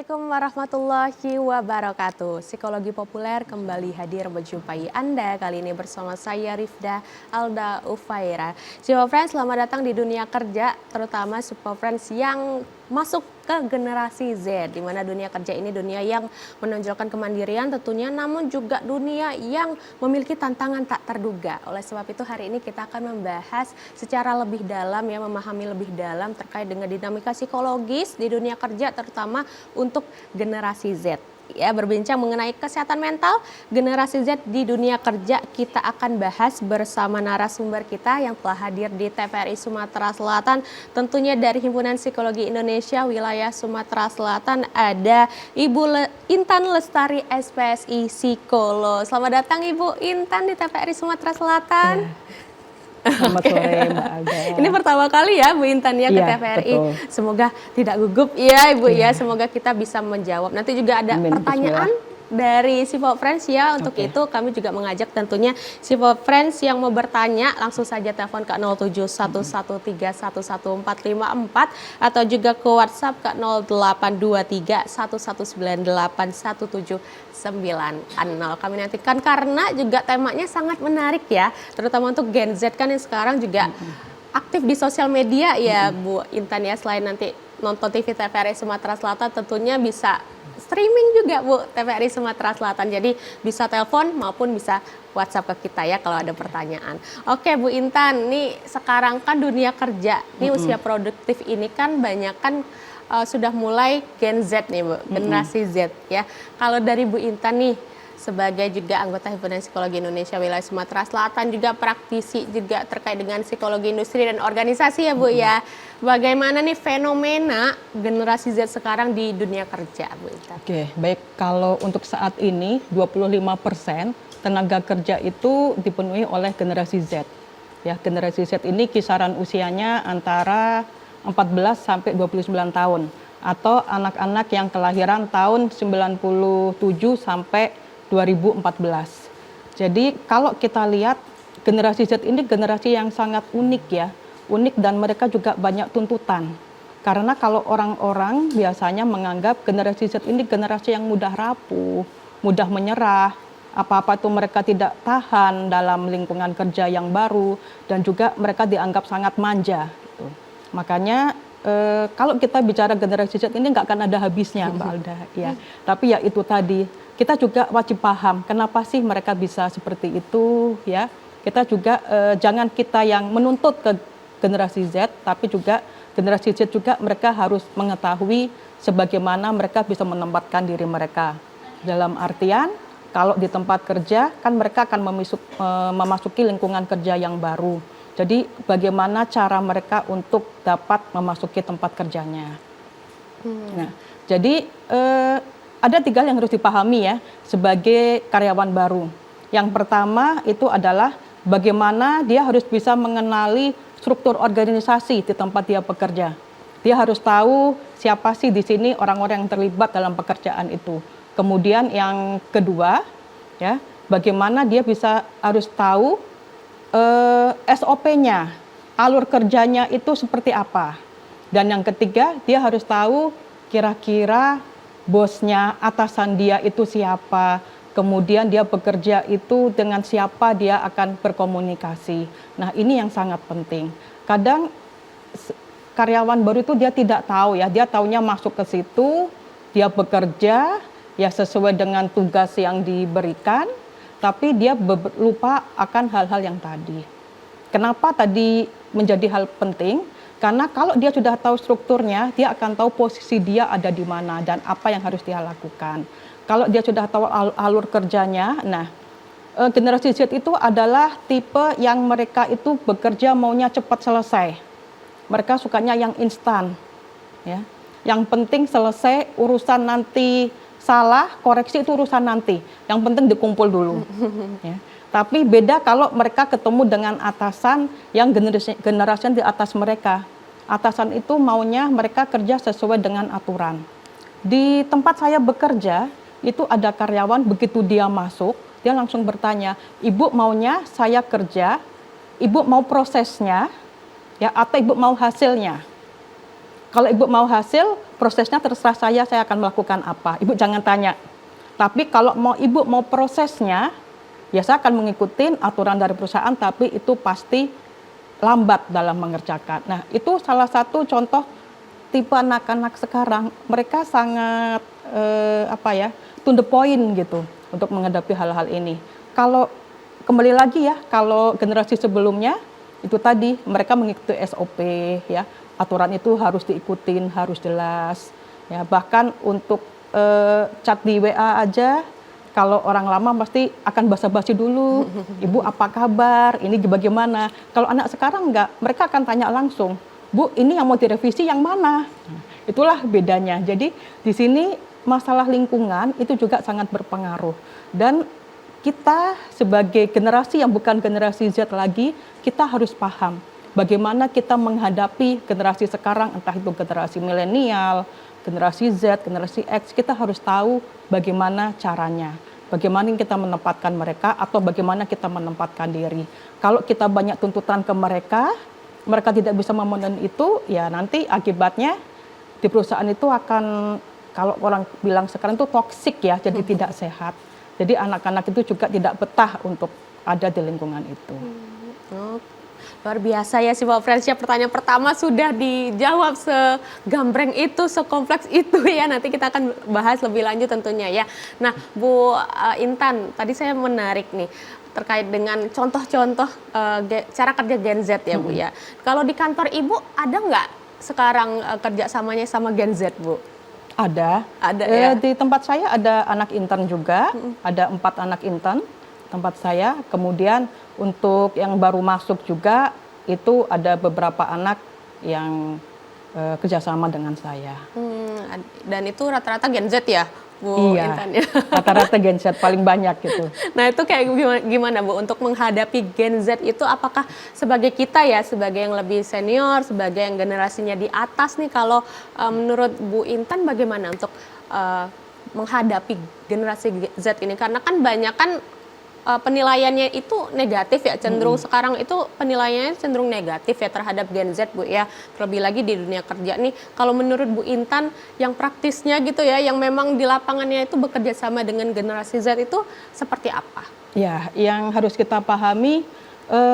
Assalamualaikum warahmatullahi wabarakatuh. Psikologi populer kembali hadir menjumpai Anda kali ini bersama saya Rifda Alda Ufaira. Super Friends, selamat datang di dunia kerja, terutama Super Friends yang masuk ke generasi Z, di mana dunia kerja ini dunia yang menonjolkan kemandirian tentunya, namun juga dunia yang memiliki tantangan tak terduga. Oleh sebab itu hari ini kita akan membahas secara lebih dalam ya, memahami lebih dalam terkait dengan dinamika psikologis di dunia kerja terutama untuk generasi Z. Ya, berbincang mengenai kesehatan mental generasi Z di dunia kerja, kita akan bahas bersama narasumber kita yang telah hadir di TVRI Sumatera Selatan. Tentunya dari Himpunan Psikologi Indonesia Wilayah Sumatera Selatan ada Ibu Intan Lestari SPSI Psikolog. Selamat datang Ibu Intan di TVRI Sumatera Selatan. Ya. Selamat sore Mbak Alda. Ini pertama kali ya Bu Intan ya ke TVRI. Betul. Semoga tidak gugup ya Ibu ya. Semoga kita bisa menjawab. Nanti juga ada pertanyaan dari Super Friends ya. Untuk itu kami juga mengajak tentunya Super Friends yang mau bertanya langsung saja telepon ke 0711311454 atau juga ke WhatsApp ke 082311981790. Kami nantikan karena juga temanya sangat menarik ya, terutama untuk Gen Z kan yang sekarang juga aktif di sosial media ya Bu Intan ya. Selain nanti nonton TV TVRI Sumatera Selatan, tentunya bisa streaming juga Bu TVRI Sumatera Selatan. Jadi bisa telepon maupun bisa WhatsApp ke kita ya kalau ada pertanyaan. Oke Bu Intan, nih sekarang kan dunia kerja, nih usia produktif ini kan banyak kan sudah mulai Gen Z nih Bu, generasi Z ya. Kalau dari Bu Intan nih sebagai juga anggota Himpunan Psikologi Indonesia Wilayah Sumatera Selatan, juga praktisi juga terkait dengan psikologi industri dan organisasi ya Bu ya. Bagaimana nih fenomena generasi Z sekarang di dunia kerja Bu Intan? Oke, baik, kalau untuk saat ini 25% tenaga kerja itu dipenuhi oleh generasi Z. Ya, generasi Z ini kisaran usianya antara 14 sampai 29 tahun atau anak-anak yang kelahiran tahun 97 sampai 2014. Jadi kalau kita lihat generasi Z ini generasi yang sangat unik ya, unik dan mereka juga banyak tuntutan. Karena kalau orang-orang biasanya menganggap generasi Z ini generasi yang mudah rapuh, mudah menyerah, apa-apa itu mereka tidak tahan dalam lingkungan kerja yang baru, dan juga mereka dianggap sangat manja. Gitu. Makanya kalau kita bicara generasi Z ini nggak akan ada habisnya Mbak Alda. Ya. Tapi ya itu tadi, kita juga wajib paham kenapa sih mereka bisa seperti itu ya. Kita juga jangan kita yang menuntut ke generasi Z, tapi juga generasi Z juga mereka harus mengetahui sebagaimana mereka bisa menempatkan diri mereka. Dalam artian kalau di tempat kerja kan mereka akan memasuki lingkungan kerja yang baru. Jadi bagaimana cara mereka untuk dapat memasuki tempat kerjanya. Nah, jadi ada 3 hal yang harus dipahami ya sebagai karyawan baru. Yang pertama itu adalah bagaimana dia harus bisa mengenali struktur organisasi di tempat dia bekerja. Dia harus tahu siapa sih di sini orang-orang yang terlibat dalam pekerjaan itu. Kemudian yang kedua, ya, bagaimana dia harus tahu SOP-nya, alur kerjanya itu seperti apa. Dan yang ketiga, dia harus tahu kira-kira bosnya, atasan dia itu siapa. Kemudian dia bekerja itu dengan siapa dia akan berkomunikasi. Nah, ini yang sangat penting. Kadang karyawan baru itu dia tidak tahu ya, dia taunya masuk ke situ, dia bekerja ya sesuai dengan tugas yang diberikan, tapi dia lupa akan hal-hal yang tadi. Kenapa tadi menjadi hal penting? Karena kalau dia sudah tahu strukturnya, dia akan tahu posisi dia ada di mana dan apa yang harus dia lakukan. Kalau dia sudah tahu alur kerjanya, nah generasi Z itu adalah tipe yang mereka itu bekerja maunya cepat selesai. Mereka sukanya yang instan, ya. Yang penting selesai, urusan nanti salah, koreksi itu urusan nanti. Yang penting dikumpul dulu. Ya. Tapi beda kalau mereka ketemu dengan atasan yang generasi di atas mereka. Atasan itu maunya mereka kerja sesuai dengan aturan. Di tempat saya bekerja, itu ada karyawan begitu dia masuk, dia langsung bertanya, "Ibu maunya saya kerja, Ibu mau prosesnya, ya atau Ibu mau hasilnya?" Kalau ibu mau hasil, prosesnya terserah saya akan melakukan apa. Ibu jangan tanya. Tapi kalau ibu mau prosesnya, ya saya akan mengikuti aturan dari perusahaan, tapi itu pasti lambat dalam mengerjakan. Nah, itu salah satu contoh tipe anak-anak sekarang. Mereka sangat to the point gitu untuk menghadapi hal-hal ini. Kalau kembali lagi ya, kalau generasi sebelumnya itu tadi mereka mengikuti SOP ya, aturan itu harus diikutin, harus jelas ya. Bahkan untuk chat di WA aja, kalau orang lama pasti akan basa-basi dulu, ibu apa kabar, ini bagaimana. Kalau anak sekarang enggak, mereka akan tanya langsung, Bu ini yang mau direvisi yang mana. Itulah bedanya. Jadi di sini masalah lingkungan itu juga sangat berpengaruh. Dan kita sebagai generasi yang bukan generasi Z lagi, kita harus paham bagaimana kita menghadapi generasi sekarang, entah itu generasi milenial, generasi Z, generasi X, kita harus tahu bagaimana caranya. Bagaimana kita menempatkan mereka atau bagaimana kita menempatkan diri. Kalau kita banyak tuntutan ke mereka, mereka tidak bisa memenuhi itu, ya nanti akibatnya di perusahaan itu akan, kalau orang bilang sekarang itu toksik ya, jadi tidak sehat. Jadi anak-anak itu juga tidak betah untuk ada di lingkungan itu. Luar biasa ya sih Pak Friends, ya pertanyaan pertama sudah dijawab segambreng itu, sekompleks itu ya. Nanti kita akan bahas lebih lanjut tentunya ya. Nah Bu Intan, tadi saya menarik nih terkait dengan contoh-contoh cara kerja Gen Z ya Bu ya. Kalau di kantor Ibu ada nggak sekarang kerjasamanya sama Gen Z Bu? Ada ya. Di tempat saya ada anak intern juga, ada 4 anak intern tempat saya. Kemudian untuk yang baru masuk juga itu ada beberapa anak yang kerjasama dengan saya. Dan itu rata-rata Gen Z ya Bu Intan ya? Rata-rata Gen Z paling banyak gitu. Nah itu kayak gimana Bu untuk menghadapi Gen Z itu, apakah sebagai kita ya, sebagai yang lebih senior, sebagai yang generasinya di atas nih, kalau menurut Bu Intan bagaimana untuk menghadapi generasi Z ini? Karena kan banyak kan penilaiannya itu negatif ya, cenderung sekarang itu penilaiannya cenderung negatif ya terhadap Gen Z Bu ya, terlebih lagi di dunia kerja nih. Kalau menurut Bu Intan yang praktisnya gitu ya, yang memang di lapangannya itu bekerja sama dengan generasi Z itu seperti apa? Ya, yang harus kita pahami,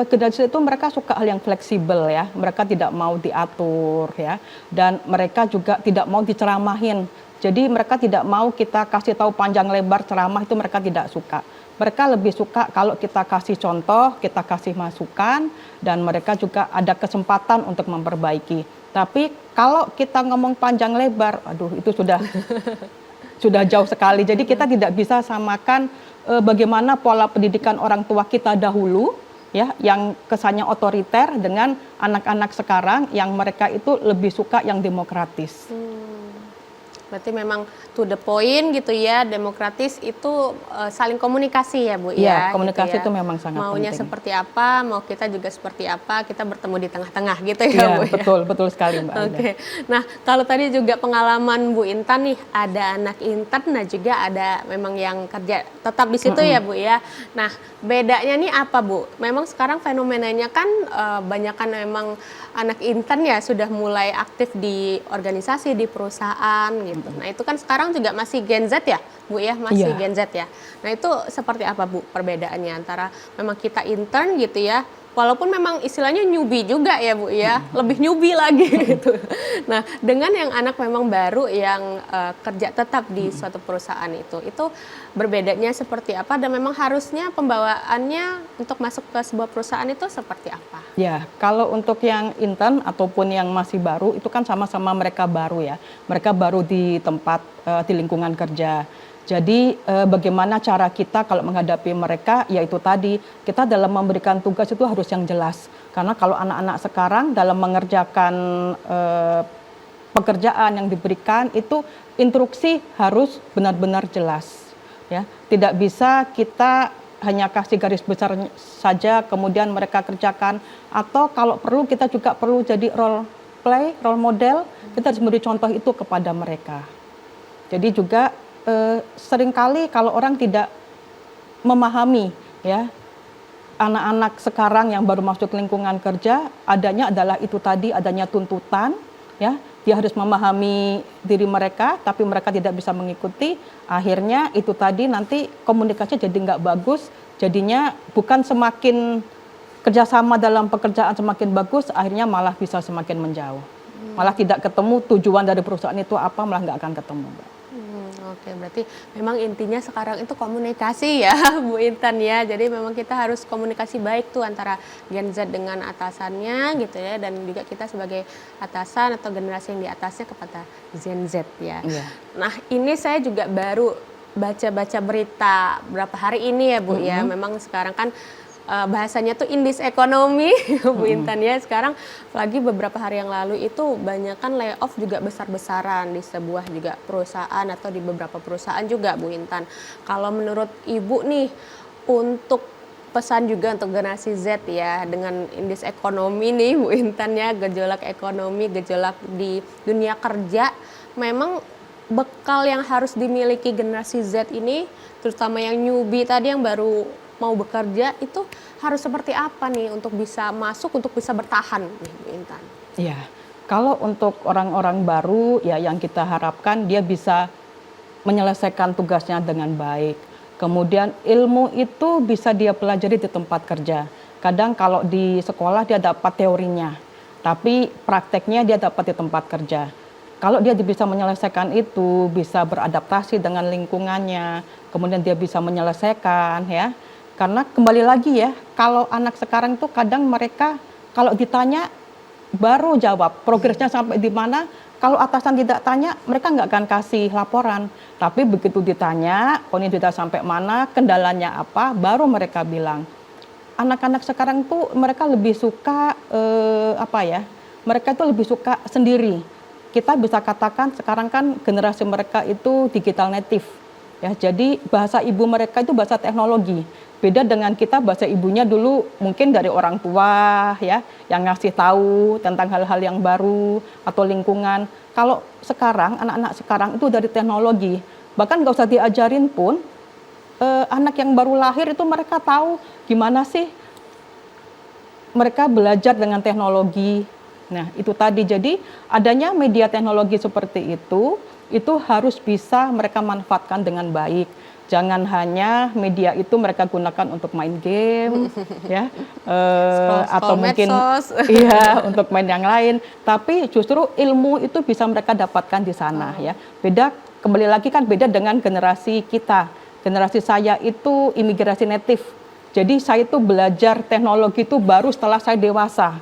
generasi itu mereka suka hal yang fleksibel ya, mereka tidak mau diatur ya, dan mereka juga tidak mau diceramahin. Jadi mereka tidak mau kita kasih tahu panjang lebar ceramah, itu mereka tidak suka. Mereka lebih suka kalau kita kasih contoh, kita kasih masukan, dan mereka juga ada kesempatan untuk memperbaiki. Tapi kalau kita ngomong panjang lebar, aduh itu sudah jauh sekali. Jadi kita tidak bisa samakan bagaimana pola pendidikan orang tua kita dahulu, ya, yang kesannya otoriter, dengan anak-anak sekarang yang mereka itu lebih suka yang demokratis. Berarti memang to the point gitu ya, demokratis itu saling komunikasi ya Bu ya. Komunikasi gitu ya. Itu memang sangat maunya penting. seperti apa, mau kita juga seperti apa, kita bertemu di tengah-tengah gitu ya Bu. Betul sekali Mbak. Oke. Nah kalau tadi juga pengalaman Bu Intan nih, ada anak intern, nah juga ada memang yang kerja tetap di situ ya Bu ya. Nah bedanya nih apa Bu? Memang sekarang fenomenanya kan banyakan memang anak intern ya sudah mulai aktif di organisasi, di perusahaan gitu. Nah itu kan sekarang juga masih Gen Z ya Bu ya, masih Gen Z ya. Nah itu seperti apa Bu perbedaannya antara memang kita intern gitu ya, walaupun memang istilahnya newbie juga ya Bu ya, lebih newbie lagi gitu. Nah dengan yang anak memang baru yang kerja tetap di suatu perusahaan itu berbedanya seperti apa, dan memang harusnya pembawaannya untuk masuk ke sebuah perusahaan itu seperti apa? Ya, kalau untuk yang intern ataupun yang masih baru itu kan sama-sama mereka baru ya. Mereka baru di tempat, di lingkungan kerja. Jadi bagaimana cara kita kalau menghadapi mereka, yaitu tadi kita dalam memberikan tugas itu harus yang jelas. Karena kalau anak-anak sekarang dalam mengerjakan pekerjaan yang diberikan itu instruksi harus benar-benar jelas. Ya, tidak bisa kita hanya kasih garis besar saja kemudian mereka kerjakan, atau kalau perlu kita juga perlu jadi role model, kita harus memberi contoh itu kepada mereka. Jadi juga seringkali kalau orang tidak memahami ya, anak-anak sekarang yang baru masuk lingkungan kerja, adanya adalah itu tadi, adanya tuntutan ya, dia harus memahami diri mereka, tapi mereka tidak bisa mengikuti, akhirnya itu tadi nanti komunikasinya jadi nggak bagus, jadinya bukan semakin kerjasama dalam pekerjaan semakin bagus, akhirnya malah bisa semakin menjauh. Malah tidak ketemu tujuan dari perusahaan itu apa, malah nggak akan ketemu, Mbak. Oke, berarti memang intinya sekarang itu komunikasi ya, Bu Intan ya. Jadi memang kita harus komunikasi baik tuh antara Gen Z dengan atasannya gitu ya, dan juga kita sebagai atasan atau generasi yang di atasnya kepada Gen Z ya. Iya. Nah, ini saya juga baru baca-baca berita berapa hari ini ya, Bu ya. Memang sekarang kan bahasanya tuh indis ekonomi, Bu Intan ya. Sekarang lagi beberapa hari yang lalu itu banyak kan layoff juga besar-besaran di sebuah juga perusahaan atau di beberapa perusahaan juga, Bu Intan. Kalau menurut Ibu nih, untuk pesan juga untuk generasi Z ya, dengan indis ekonomi nih Bu Intan ya, gejolak ekonomi, gejolak di dunia kerja, memang bekal yang harus dimiliki generasi Z ini, terutama yang newbie tadi yang baru mau bekerja, itu harus seperti apa nih untuk bisa masuk, untuk bisa bertahan nih Bu Intan? Iya, kalau untuk orang-orang baru ya yang kita harapkan dia bisa menyelesaikan tugasnya dengan baik. Kemudian ilmu itu bisa dia pelajari di tempat kerja. Kadang kalau di sekolah dia dapat teorinya, tapi prakteknya dia dapat di tempat kerja. Kalau dia bisa menyelesaikan itu, bisa beradaptasi dengan lingkungannya, kemudian dia bisa menyelesaikan ya. Karena kembali lagi ya, kalau anak sekarang itu kadang mereka kalau ditanya baru jawab progresnya sampai di mana. Kalau atasan tidak tanya, mereka nggak akan kasih laporan. Tapi begitu ditanya, oh ini sudah sampai mana, kendalanya apa, baru mereka bilang. Anak-anak sekarang tuh mereka lebih suka apa ya? Mereka itu lebih suka sendiri. Kita bisa katakan sekarang kan generasi mereka itu digital native. Ya, jadi bahasa ibu mereka itu bahasa teknologi. Beda dengan kita, bahasa ibunya dulu mungkin dari orang tua ya, yang ngasih tahu tentang hal-hal yang baru atau lingkungan. Kalau sekarang, anak-anak sekarang itu dari teknologi. Bahkan nggak usah diajarin pun, anak yang baru lahir itu mereka tahu gimana sih mereka belajar dengan teknologi. Nah, itu tadi. Jadi adanya media teknologi seperti itu harus bisa mereka manfaatkan dengan baik. Jangan hanya media itu mereka gunakan untuk main game, ya, atau mungkin iya untuk main yang lain. Tapi justru ilmu itu bisa mereka dapatkan di sana, ya. Beda, kembali lagi kan beda dengan generasi kita. Generasi saya itu imigrasi native. Jadi saya itu belajar teknologi itu baru setelah saya dewasa.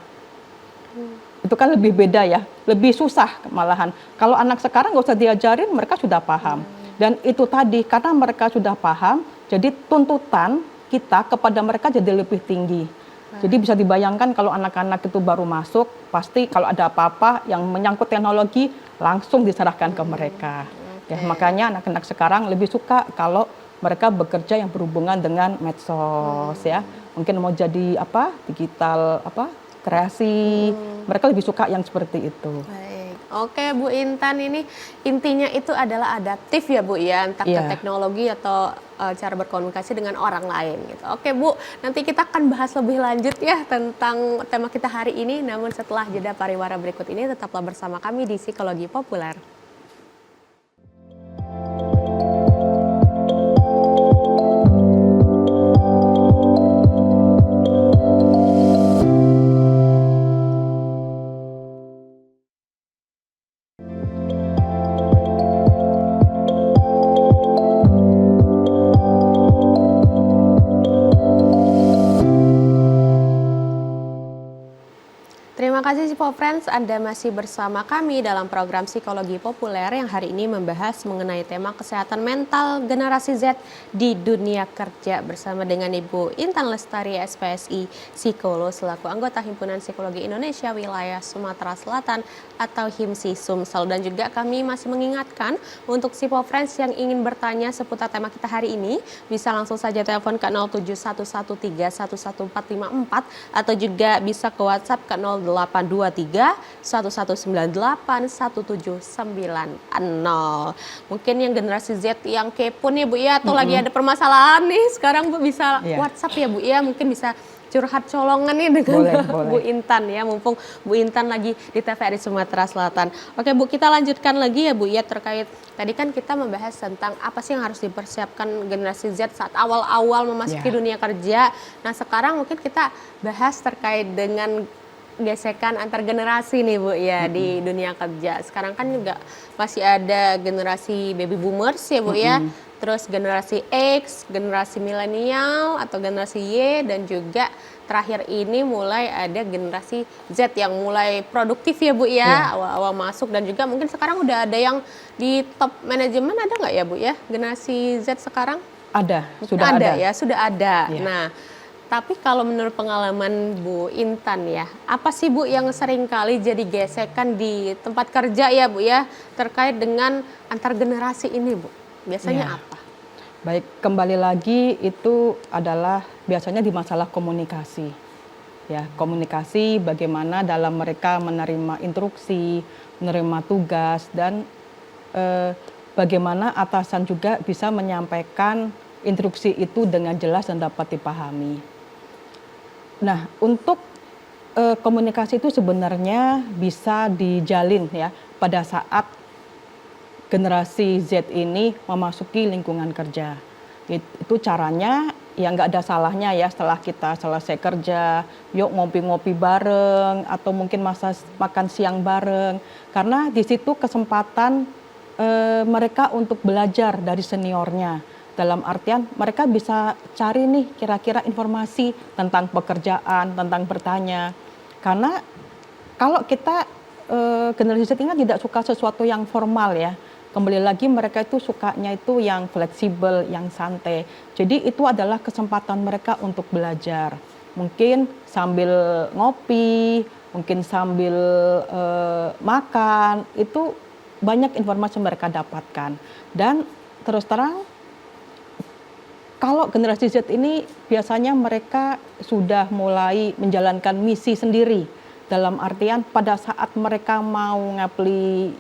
Itu kan lebih beda ya, lebih susah malahan. Kalau anak sekarang nggak usah diajarin, mereka sudah paham. Dan itu tadi, karena mereka sudah paham, jadi tuntutan kita kepada mereka jadi lebih tinggi. Jadi bisa dibayangkan kalau anak-anak itu baru masuk, pasti kalau ada apa-apa yang menyangkut teknologi, langsung diserahkan ke mereka. Ya, makanya anak-anak sekarang lebih suka kalau mereka bekerja yang berhubungan dengan medsos, ya. Mungkin mau jadi apa, digital, apa, kreasi, mereka lebih suka yang seperti itu. Baik. Oke Bu Intan, ini intinya itu adalah adaptif ya Bu ya, entah ke teknologi atau cara berkomunikasi dengan orang lain gitu. Oke Bu, nanti kita akan bahas lebih lanjut ya tentang tema kita hari ini, namun setelah jeda pariwara berikut ini tetaplah bersama kami di Psikologi Populer. Terima kasih Sipo Friends, Anda masih bersama kami dalam program Psikologi Populer yang hari ini membahas mengenai tema kesehatan mental generasi Z di dunia kerja bersama dengan Ibu Intan Lestari SPSI Psikolog selaku anggota Himpunan Psikologi Indonesia Wilayah Sumatera Selatan atau HIMSI Sumsel. Dan juga kami masih mengingatkan untuk Sipo Friends yang ingin bertanya seputar tema kita hari ini bisa langsung saja telepon ke 071131144 atau juga bisa ke WhatsApp ke 0823-1198-1790. Mungkin yang generasi Z yang kepo nih Bu ya, atau lagi ada permasalahan nih sekarang Bu, bisa WhatsApp ya Bu ya, mungkin bisa curhat colongan nih dengan Boleh, boleh. Bu Intan ya, mumpung Bu Intan lagi di TVRI Sumatera Selatan. Oke Bu, kita lanjutkan lagi ya Bu ya, terkait tadi kan kita membahas tentang apa sih yang harus dipersiapkan generasi Z saat awal-awal memasuki dunia kerja. Nah sekarang mungkin kita bahas terkait dengan gesekan antar generasi nih Bu ya di dunia kerja. Sekarang kan juga masih ada generasi baby boomers ya Bu ya. Terus generasi X, generasi milenial atau generasi Y, dan juga terakhir ini mulai ada generasi Z yang mulai produktif ya Bu ya, awal-awal masuk, dan juga mungkin sekarang udah ada yang di top manajemen, ada nggak ya Bu ya generasi Z sekarang? Ada, sudah ada. Ya, sudah ada. Iya. Nah, tapi kalau menurut pengalaman Bu Intan ya, apa sih Bu yang sering kali jadi gesekan di tempat kerja ya Bu ya, terkait dengan antar generasi ini Bu? Biasanya Iya. apa? Baik, kembali lagi itu adalah biasanya di masalah komunikasi. Ya, komunikasi bagaimana dalam mereka menerima instruksi, menerima tugas, dan bagaimana atasan juga bisa menyampaikan instruksi itu dengan jelas dan dapat dipahami. Nah, untuk komunikasi itu sebenarnya bisa dijalin ya pada saat generasi Z ini memasuki lingkungan kerja. Itu caranya ya nggak ada salahnya ya, setelah kita selesai kerja, yuk ngopi-ngopi bareng atau mungkin makan siang bareng. Karena di situ kesempatan mereka untuk belajar dari seniornya. Dalam artian mereka bisa cari nih kira-kira informasi tentang pekerjaan, tentang bertanya. Karena kalau kita generasi Z ini kan tidak suka sesuatu yang formal ya. Kembali lagi mereka itu sukanya itu yang fleksibel, yang santai. Jadi itu adalah kesempatan mereka untuk belajar. Mungkin sambil ngopi, mungkin sambil makan, itu banyak informasi mereka dapatkan. Dan terus terang, kalau generasi Z ini biasanya mereka sudah mulai menjalankan misi sendiri. Dalam artian pada saat mereka mau ngapli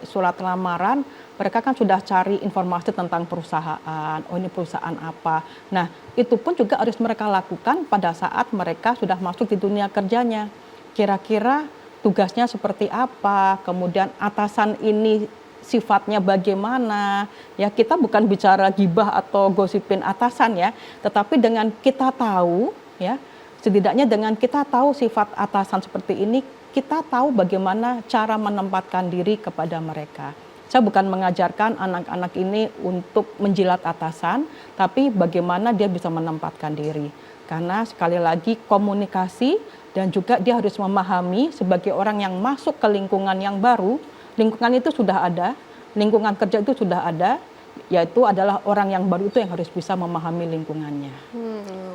surat lamaran, mereka kan sudah cari informasi tentang perusahaan, oh ini perusahaan apa. Nah, itu pun juga harus mereka lakukan pada saat mereka sudah masuk di dunia kerjanya. Kira-kira tugasnya seperti apa, kemudian atasan ini sifatnya bagaimana. Ya, kita bukan bicara gibah atau gosipin atasan ya, tetapi dengan kita tahu ya, setidaknya dengan kita tahu sifat atasan seperti ini, kita tahu bagaimana cara menempatkan diri kepada mereka. Saya bukan mengajarkan anak-anak ini untuk menjilat atasan, tapi bagaimana dia bisa menempatkan diri. Karena sekali lagi komunikasi dan juga dia harus memahami sebagai orang yang masuk ke lingkungan yang baru, lingkungan itu sudah ada, lingkungan kerja itu sudah ada, yaitu adalah orang yang baru itu yang harus bisa memahami lingkungannya.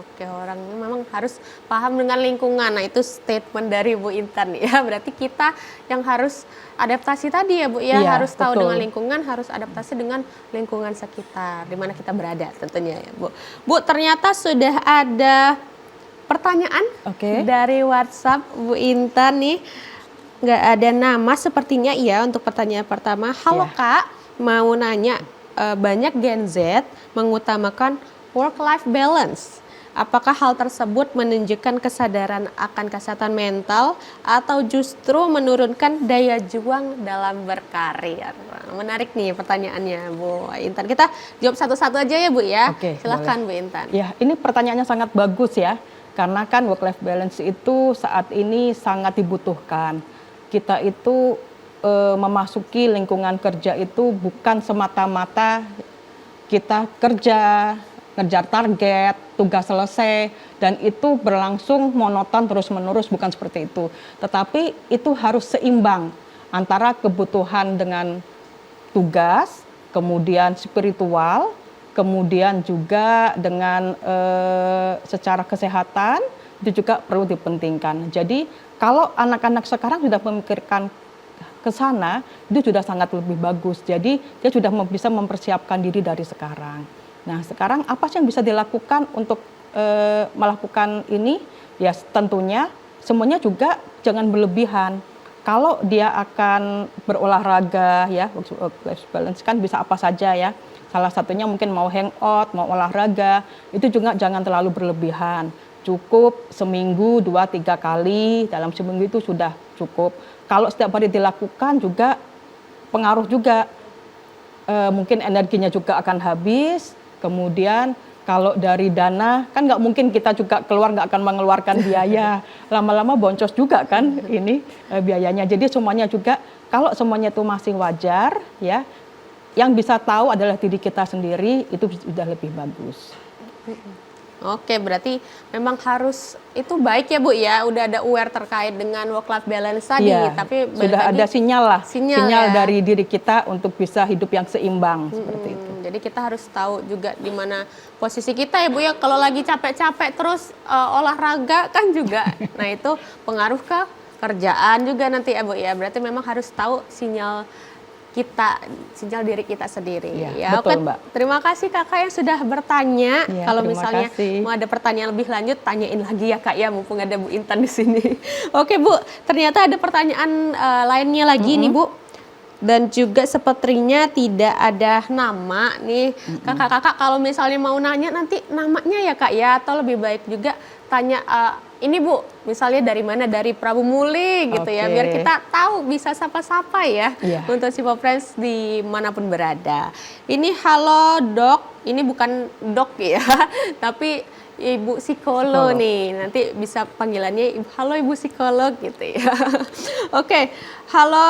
Oke, orangnya memang harus paham dengan lingkungan. Nah, itu statement dari Bu Intan ya. Berarti kita yang harus adaptasi tadi ya Bu ya, Iya, harus tahu betul. dengan lingkungan, harus adaptasi dengan lingkungan sekitar di mana kita berada tentunya ya Bu. Bu, ternyata sudah ada pertanyaan dari WhatsApp Bu Intan nih. Nggak ada nama sepertinya ya untuk pertanyaan pertama. Halo Kak, mau nanya, banyak Gen Z mengutamakan work-life balance. Apakah hal tersebut menunjukkan kesadaran akan kesehatan mental atau justru menurunkan daya juang dalam berkarir? Menarik nih pertanyaannya Bu Intan. Kita jawab satu-satu aja ya Bu ya. Oke, Silahkan boleh. Bu Intan. Ya, ini pertanyaannya sangat bagus ya. Karena kan work-life balance itu saat ini sangat dibutuhkan. Kita itu memasuki lingkungan kerja itu bukan semata-mata kita kerja, ngejar target, tugas selesai, dan itu berlangsung monoton terus-menerus, bukan seperti itu. Tetapi itu harus seimbang antara kebutuhan dengan tugas, kemudian spiritual, kemudian juga dengan secara kesehatan, itu juga perlu dipentingkan. Jadi kalau anak-anak sekarang sudah memikirkan ke sana, itu sudah sangat lebih bagus. Jadi dia sudah bisa mempersiapkan diri dari sekarang. Nah, sekarang apa sih yang bisa dilakukan untuk melakukan ini? Ya tentunya semuanya juga jangan berlebihan. Kalau dia akan berolahraga ya, work-life balance kan bisa apa saja ya. Salah satunya mungkin mau hangout, mau olahraga, itu juga jangan terlalu berlebihan. cukup seminggu 2-3 kali, dalam seminggu itu sudah cukup. Kalau setiap hari dilakukan juga pengaruh juga, mungkin energinya juga akan habis. Kemudian kalau dari dana, kan nggak mungkin kita juga keluar nggak akan mengeluarkan biaya. Lama-lama boncos juga kan ini biayanya. Jadi semuanya juga, kalau semuanya itu masih wajar, ya, yang bisa tahu adalah diri kita sendiri, itu sudah lebih bagus. Oke, berarti memang harus itu baik ya Bu ya, udah ada aware terkait dengan work-life balance tadi, Iya, tapi sudah ada sinyal lah, sinyal ya. dari diri kita untuk bisa hidup yang seimbang seperti itu. Jadi kita harus tahu juga di mana posisi kita ya Bu ya. Kalau lagi capek-capek terus olahraga kan juga, nah itu pengaruh ke kerjaan juga nanti ya Bu ya. Berarti memang harus tahu sinyal kita, sinyal diri kita sendiri. Ya, betul, oke, Mbak. Terima kasih Kakak yang sudah bertanya. Ya, kalau terima misalnya kasih. mau ada pertanyaan lebih lanjut, tanyain lagi ya Kak ya, mumpung ada Bu Intan di sini. Oke Bu, ternyata ada pertanyaan lainnya lagi nih Bu. Dan juga sepertinya tidak ada nama nih. Kakak-kakak kalau misalnya mau nanya nanti namanya ya Kak ya, atau lebih baik juga tanya ini Bu, misalnya dari mana, dari Prabu Muli gitu ya, biar kita tahu bisa sapa-sapa ya untuk Sipo Friends dimanapun berada. Ini halo dok, ini bukan dok ya, tapi Ibu psikolog nih, nanti bisa panggilannya halo Ibu psikolog gitu ya. Oke, halo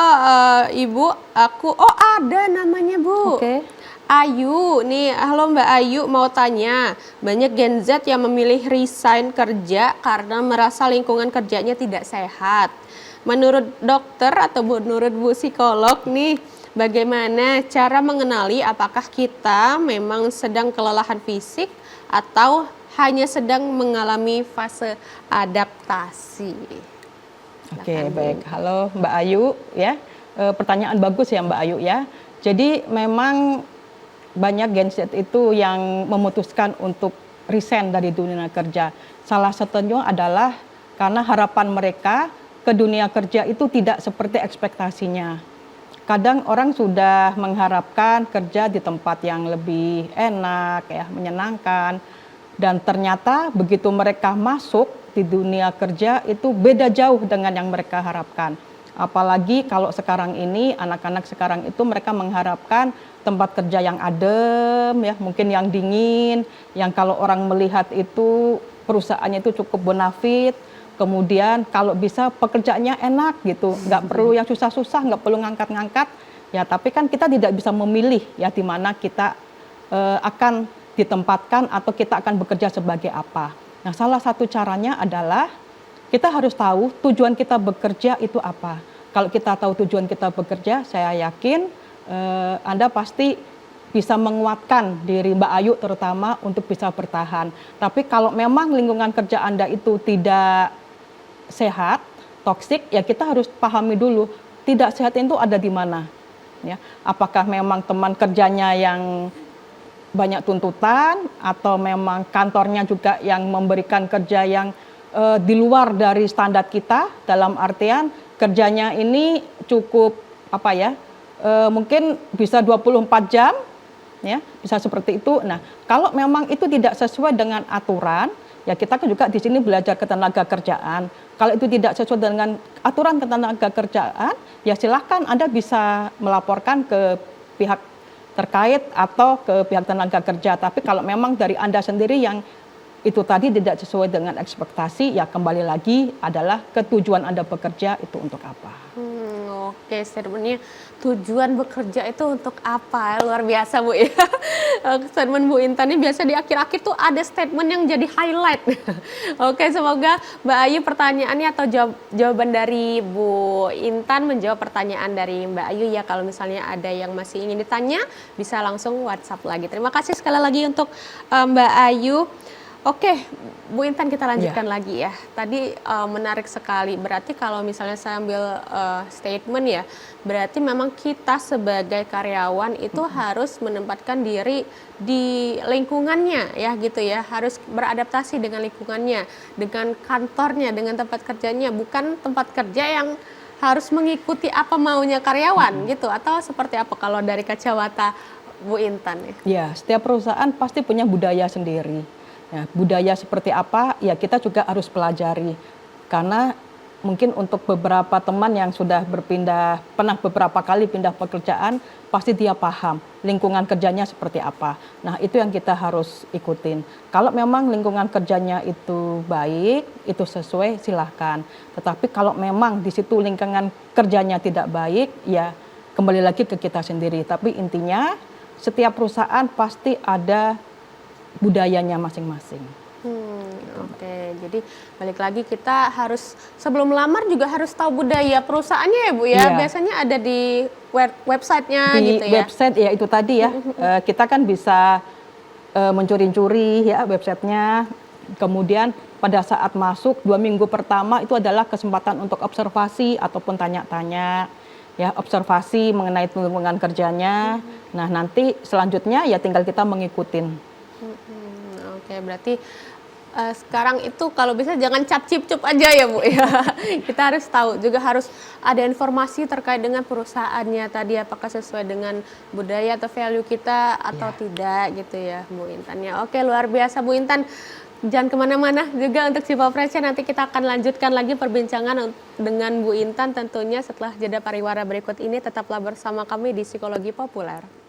Ibu, aku, ada namanya Bu. Ayu, nih halo Mbak Ayu, mau tanya, banyak Gen Z yang memilih resign kerja karena merasa lingkungan kerjanya tidak sehat. Menurut dokter atau menurut Bu psikolog nih, bagaimana cara mengenali apakah kita memang sedang kelelahan fisik atau hanya sedang mengalami fase adaptasi? Oke, baik. Halo Mbak Ayu ya. Pertanyaan bagus ya Mbak Ayu ya. Jadi memang banyak Gen Z itu yang memutuskan untuk resign dari dunia kerja. Salah satunya adalah karena harapan mereka ke dunia kerja itu tidak seperti ekspektasinya. Kadang orang sudah mengharapkan kerja di tempat yang lebih enak, ya, menyenangkan. Dan ternyata begitu mereka masuk di dunia kerja itu beda jauh dengan yang mereka harapkan. Apalagi kalau sekarang ini anak-anak sekarang itu mereka mengharapkan tempat kerja yang adem, ya, mungkin yang dingin, yang kalau orang melihat itu perusahaannya itu cukup bonafit, kemudian kalau bisa pekerjaannya enak gitu, nggak perlu yang susah-susah, nggak perlu ngangkat-ngangkat, ya. Tapi kan kita tidak bisa memilih ya di mana kita akan ditempatkan atau kita akan bekerja sebagai apa. Nah, salah satu caranya adalah kita harus tahu tujuan kita bekerja itu apa. Kalau kita tahu tujuan kita bekerja, saya yakin Anda pasti bisa menguatkan diri Mbak Ayu terutama untuk bisa bertahan. Tapi kalau memang lingkungan kerja Anda itu tidak sehat, toksik, ya kita harus pahami dulu tidak sehat itu ada di mana. Ya, apakah memang teman kerjanya yang banyak tuntutan atau memang kantornya juga yang memberikan kerja yang di luar dari standar kita, dalam artian kerjanya ini cukup apa ya, mungkin bisa 24 jam, ya, bisa seperti itu. Nah, kalau memang itu tidak sesuai dengan aturan, ya kita juga di sini belajar ketenaga kerjaan. Kalau itu tidak sesuai dengan aturan ketenaga kerjaan, ya silahkan Anda bisa melaporkan ke pihak terkait atau ke pihak tenaga kerja. Tapi kalau memang dari Anda sendiri yang itu tadi tidak sesuai dengan ekspektasi, ya kembali lagi adalah ketujuan Anda bekerja itu untuk apa. Oke, statementnya tujuan bekerja itu untuk apa? Luar biasa Bu ya. Statement Bu Intan ini biasa di akhir-akhir tuh ada statement yang jadi highlight. Oke, semoga Mbak Ayu pertanyaannya atau jawaban dari Bu Intan menjawab pertanyaan dari Mbak Ayu ya. Kalau misalnya ada yang masih ingin ditanya, bisa langsung WhatsApp lagi. Terima kasih sekali lagi untuk Mbak Ayu. Oke, Bu Intan kita lanjutkan lagi ya. Tadi menarik sekali. Berarti kalau misalnya saya ambil statement ya, berarti memang kita sebagai karyawan itu harus menempatkan diri di lingkungannya ya gitu ya. Harus beradaptasi dengan lingkungannya, dengan kantornya, dengan tempat kerjanya. Bukan tempat kerja yang harus mengikuti apa maunya karyawan gitu. Atau seperti apa kalau dari kacamata Bu Intan ya? Ya, setiap perusahaan pasti punya budaya sendiri. Ya, budaya seperti apa ya kita juga harus pelajari, karena mungkin untuk beberapa teman yang sudah pernah beberapa kali pindah pekerjaan, pasti dia paham lingkungan kerjanya seperti apa. Nah, itu yang kita harus ikutin. Kalau memang lingkungan kerjanya itu baik, itu sesuai, silahkan. Tetapi kalau memang di situ lingkungan kerjanya tidak baik, ya kembali lagi ke kita sendiri. Tapi intinya setiap perusahaan pasti ada budayanya masing-masing. Oke, jadi balik lagi kita harus sebelum melamar juga harus tahu budaya perusahaannya ya Bu ya. Iya. Biasanya ada di websitenya Di gitu ya. website ya itu tadi ya, kita kan bisa mencuri-curi ya websitenya. Kemudian pada saat masuk 2 minggu pertama itu adalah kesempatan untuk observasi ataupun tanya-tanya ya, observasi mengenai lingkungan kerjanya. Nah, nanti selanjutnya ya tinggal kita mengikutin. Oke, berarti sekarang itu kalau bisa jangan cap cip cup aja ya Bu ya. Kita harus tahu, juga harus ada informasi terkait dengan perusahaannya tadi, apakah sesuai dengan budaya atau value kita atau tidak gitu ya Bu Intan ya. Oke, luar biasa Bu Intan. Jangan kemana-mana juga untuk Sipa Friends, nanti kita akan lanjutkan lagi perbincangan dengan Bu Intan tentunya setelah jeda pariwara berikut ini. Tetaplah bersama kami di Psikologi Populer.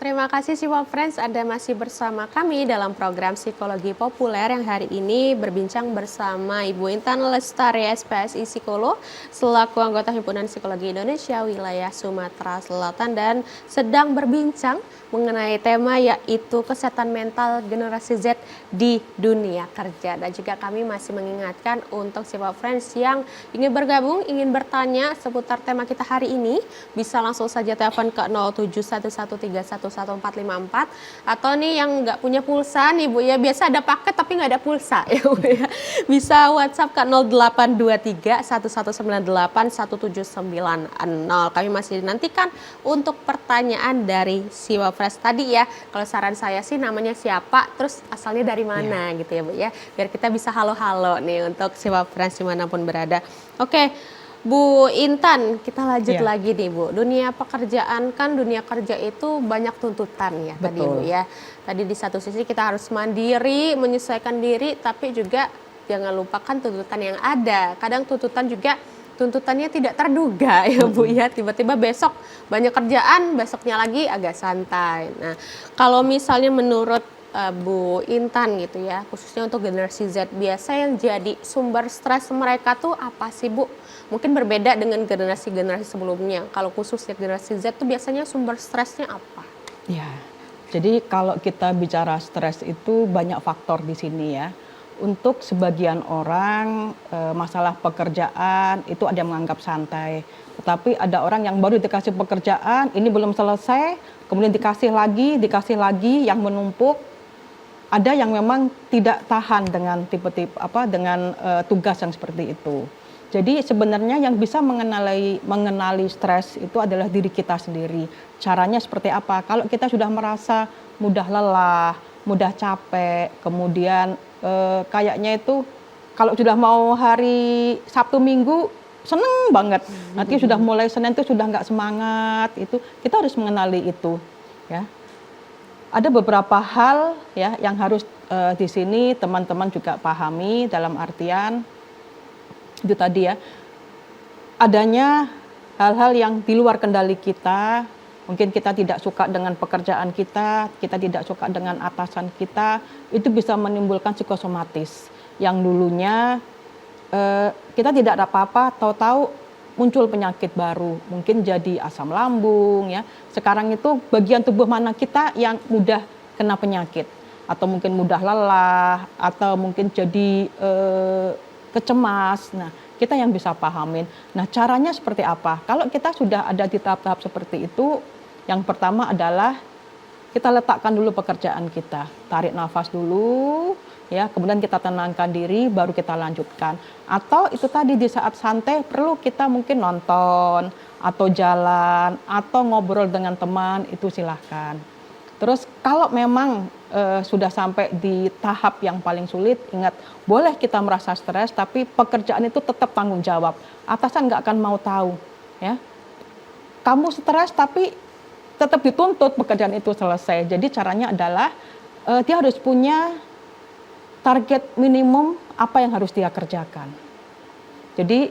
Terima kasih Sipa Friends, Anda masih bersama kami dalam program Psikologi Populer yang hari ini berbincang bersama Ibu Intan Lestari SPSI Psikolog selaku anggota Himpunan Psikologi Indonesia wilayah Sumatera Selatan, dan sedang berbincang mengenai tema yaitu kesehatan mental generasi Z di dunia kerja. Dan juga kami masih mengingatkan untuk Sipa Friends yang ingin bergabung, ingin bertanya seputar tema kita hari ini, bisa langsung saja telepon ke 0711311454, atau nih yang nggak punya pulsa nih Bu ya, biasa ada paket tapi nggak ada pulsa ya Bu ya, bisa WhatsApp ke 0823 1198 1790. Kami masih dinantikan untuk pertanyaan dari Sipa Friends tadi ya. Kalau saran saya sih namanya siapa, terus asalnya dari mana gitu ya Bu ya, biar kita bisa halo-halo nih untuk Sipa Friends dimanapun berada. Oke, Bu Intan, kita lanjut lagi nih Bu. Dunia pekerjaan kan, dunia kerja itu banyak tuntutan ya. Betul. Tadi Bu ya. Tadi di satu sisi kita harus mandiri, menyesuaikan diri, tapi juga jangan lupakan tuntutan yang ada. Kadang tuntutannya tidak terduga ya Bu ya. Tiba-tiba besok banyak kerjaan, besoknya lagi agak santai. Nah, kalau misalnya menurut Bu Intan gitu ya, khususnya untuk generasi Z, biasa yang jadi sumber stres mereka tuh apa sih Bu? Mungkin berbeda dengan generasi-generasi sebelumnya. Kalau khususnya generasi Z tuh biasanya sumber stresnya apa? Ya, jadi kalau kita bicara stres itu banyak faktor di sini ya. Untuk sebagian orang masalah pekerjaan itu ada yang menganggap santai. Tetapi ada orang yang baru dikasih pekerjaan, ini belum selesai, kemudian dikasih lagi yang menumpuk. Ada yang memang tidak tahan dengan tipe-tipe dengan tugas yang seperti itu. Jadi sebenarnya yang bisa mengenali stres itu adalah diri kita sendiri. Caranya seperti apa? Kalau kita sudah merasa mudah lelah, mudah capek, kemudian kayaknya itu kalau sudah mau hari Sabtu Minggu seneng banget, nanti sudah mulai Senin itu sudah nggak semangat, itu kita harus mengenali itu ya. Ada beberapa hal ya yang harus di sini teman-teman juga pahami, dalam artian itu tadi ya, adanya hal-hal yang di luar kendali kita. Mungkin kita tidak suka dengan pekerjaan kita tidak suka dengan atasan kita, itu bisa menimbulkan psikosomatis. Yang dulunya kita tidak ada apa-apa, tahu-tahu muncul penyakit baru, mungkin jadi asam lambung ya. Sekarang itu bagian tubuh mana kita yang mudah kena penyakit, atau mungkin mudah lelah, atau mungkin jadi kecemas. Nah, kita yang bisa pahamin. Nah, caranya seperti apa? Kalau kita sudah ada di tahap-tahap seperti itu, yang pertama adalah kita letakkan dulu pekerjaan kita, tarik nafas dulu, ya, kemudian kita tenangkan diri, baru kita lanjutkan. Atau itu tadi di saat santai perlu kita mungkin nonton, atau jalan, atau ngobrol dengan teman, itu silahkan. Terus kalau memang sudah sampai di tahap yang paling sulit, ingat, boleh kita merasa stres, tapi pekerjaan itu tetap tanggung jawab. Atasan nggak akan mau tahu, ya. Kamu stres, tapi tetap dituntut pekerjaan itu selesai. Jadi caranya adalah dia harus punya target minimum apa yang harus dia kerjakan. Jadi,